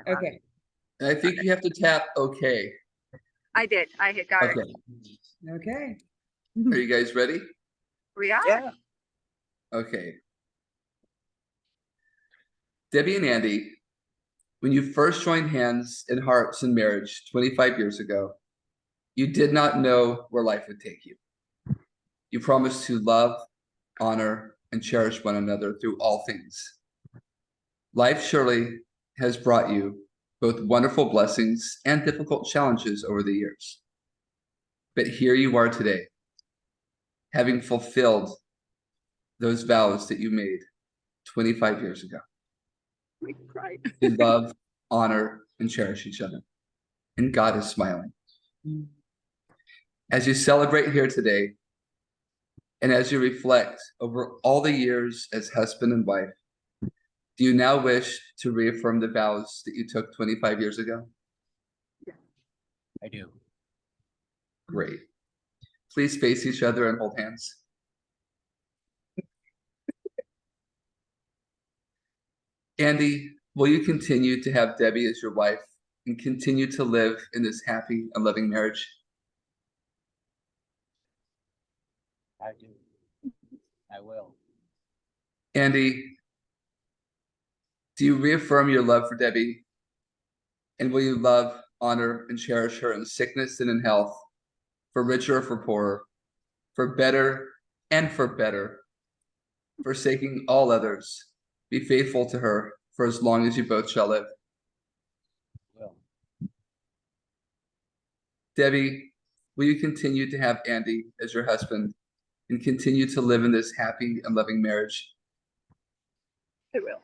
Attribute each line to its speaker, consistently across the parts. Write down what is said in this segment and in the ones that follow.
Speaker 1: Okay.
Speaker 2: And I think you have to tap okay.
Speaker 3: I did. I hit got
Speaker 2: Okay.
Speaker 3: it.
Speaker 1: Okay.
Speaker 2: Are you guys ready?
Speaker 3: We are?
Speaker 1: Yeah.
Speaker 2: Okay. Debbie and Andy, when you first joined hands and hearts in marriage 25 years ago, you did not know where life would take you. You promised to love, honor, and cherish one another through all things. Life surely has brought you both wonderful blessings and difficult challenges over the years. But here you are today, having fulfilled those vows that you made 25 years ago.
Speaker 3: We cried.
Speaker 2: To love, honor, and cherish each other. And God is smiling. As you celebrate here today, and as you reflect over all the years as husband and wife, do you now wish to reaffirm the vows that you took 25 years ago?
Speaker 4: I do.
Speaker 2: Great. Please face each other and hold hands. Andy, will you continue to have Debbie as your wife and continue to live in this happy and loving marriage?
Speaker 4: I do. I will.
Speaker 2: Andy, do you reaffirm your love for Debbie? And will you love, honor, and cherish her in sickness and in health, for richer or for poorer, for better and for better, forsaking all others? Be faithful to her for as long as you both shall live.
Speaker 4: Will.
Speaker 2: Debbie, will you continue to have Andy as your husband and continue to live in this happy and loving marriage?
Speaker 3: I will.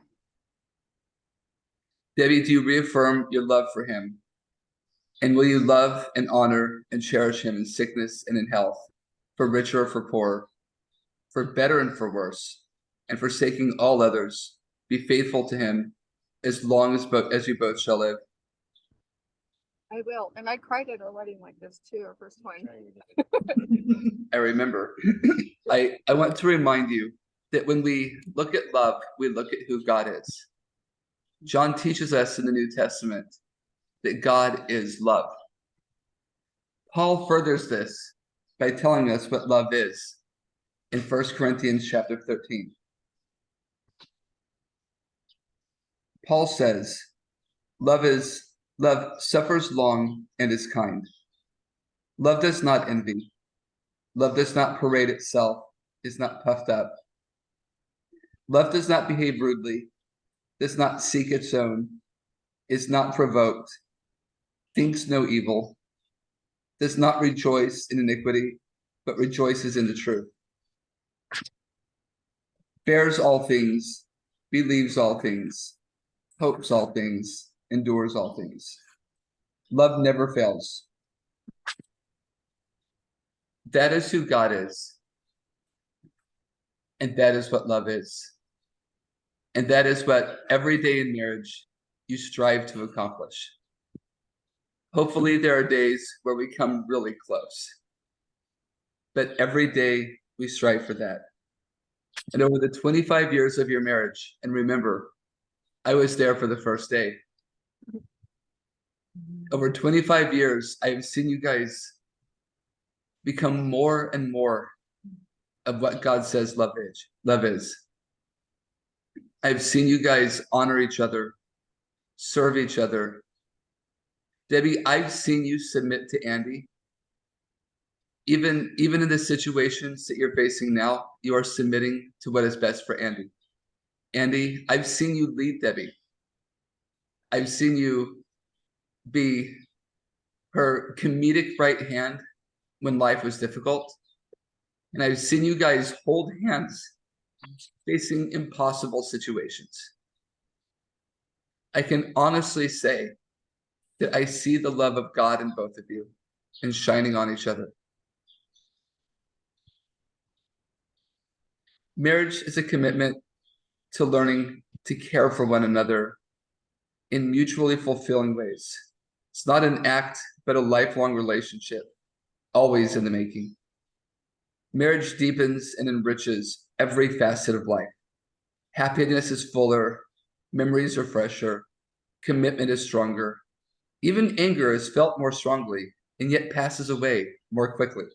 Speaker 2: Debbie, do you reaffirm your love for him? And will you love and honor and cherish him in sickness and in health, for richer or for poorer, for better and for worse, and forsaking all others? Be faithful to him as long as you both shall live.
Speaker 3: I will. And I cried at our wedding like this too, our first one.
Speaker 2: I remember. I want to remind you that when we look at love, we look at who God is. John teaches us in the New Testament that God is love. Paul furthers this by telling us what love is in 1 Corinthians chapter 13. Paul says, love suffers long and is kind. Love does not envy. Love does not parade itself, is not puffed up. Love does not behave rudely, does not seek its own, is not provoked, thinks no evil, does not rejoice in iniquity, but rejoices in the truth. Bears all things, believes all things, hopes all things, endures all things. Love never fails. That is who God is. And that is what love is. And that is what every day in marriage you strive to accomplish. Hopefully there are days where we come really close. But every day we strive for that. And over the 25 years of your marriage, and remember, I was there for the first day. Over 25 years, I have seen you guys become more and more of what God says love is. I've seen you guys honor each other, serve each other. Debbie, I've seen you submit to Andy. Even in the situations that you're facing now, you are submitting to what is best for Andy. Andy, I've seen you lead Debbie. I've seen you be her comedic right hand when life was difficult. And I've seen you guys hold hands facing impossible situations. I can honestly say that I see the love of God in both of you and shining on each other. Marriage is a commitment to learning to care for one another in mutually fulfilling ways. It's not an act, but a lifelong relationship, always in the making. Marriage deepens and enriches every facet of life. Happiness is fuller, memories are fresher, Commitment is stronger. Even anger is felt more strongly and yet passes away more quickly.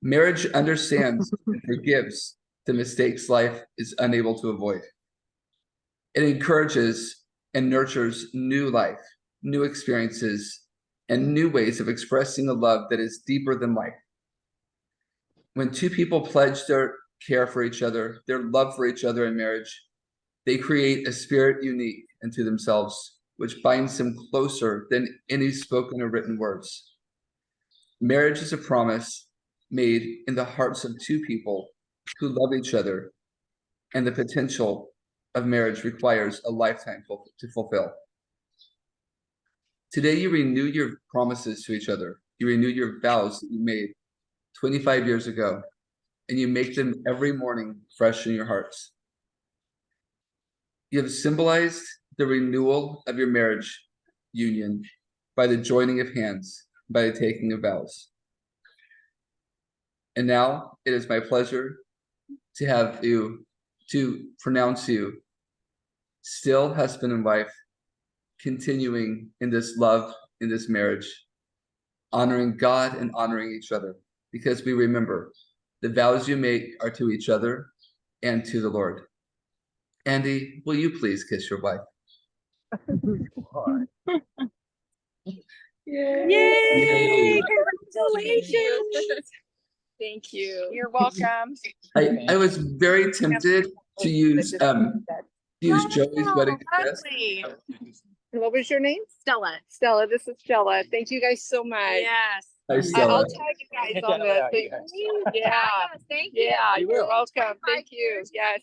Speaker 2: Marriage understands and forgives the mistakes life is unable to avoid. It encourages and nurtures new life, new experiences, and new ways of expressing a love that is deeper than life. When two people pledge their care for each other, their love for each other in marriage, they create a spirit unique unto themselves, which binds them closer than any spoken or written words. Marriage is a promise made in the hearts of two people who love each other, and the potential of marriage requires a lifetime to fulfill. Today, you renew your promises to each other. You renew your vows that you made 25 years ago, and you make them every morning fresh in your hearts. You have symbolized the renewal of your marriage union by the joining of hands, by the taking of vows. And now it is my pleasure to pronounce you still husband and wife, continuing in this love, in this marriage, honoring God and honoring each other, because we remember the vows you make are to each other and to the Lord. Andy, will you please kiss your wife?
Speaker 1: Yay! Congratulations!
Speaker 3: Thank you.
Speaker 1: You're welcome.
Speaker 2: I was very tempted to use Joey's wedding dress.
Speaker 1: Lovely.
Speaker 3: What was your name?
Speaker 1: Stella.
Speaker 3: Stella. This is Stella. Thank you guys so much.
Speaker 1: Yes.
Speaker 2: Hi,
Speaker 3: I'll
Speaker 2: Stella.
Speaker 3: tag you guys on the thing. Yeah.
Speaker 1: Thank you.
Speaker 3: Yeah, you're
Speaker 4: will.
Speaker 3: welcome. Thank you. Yes.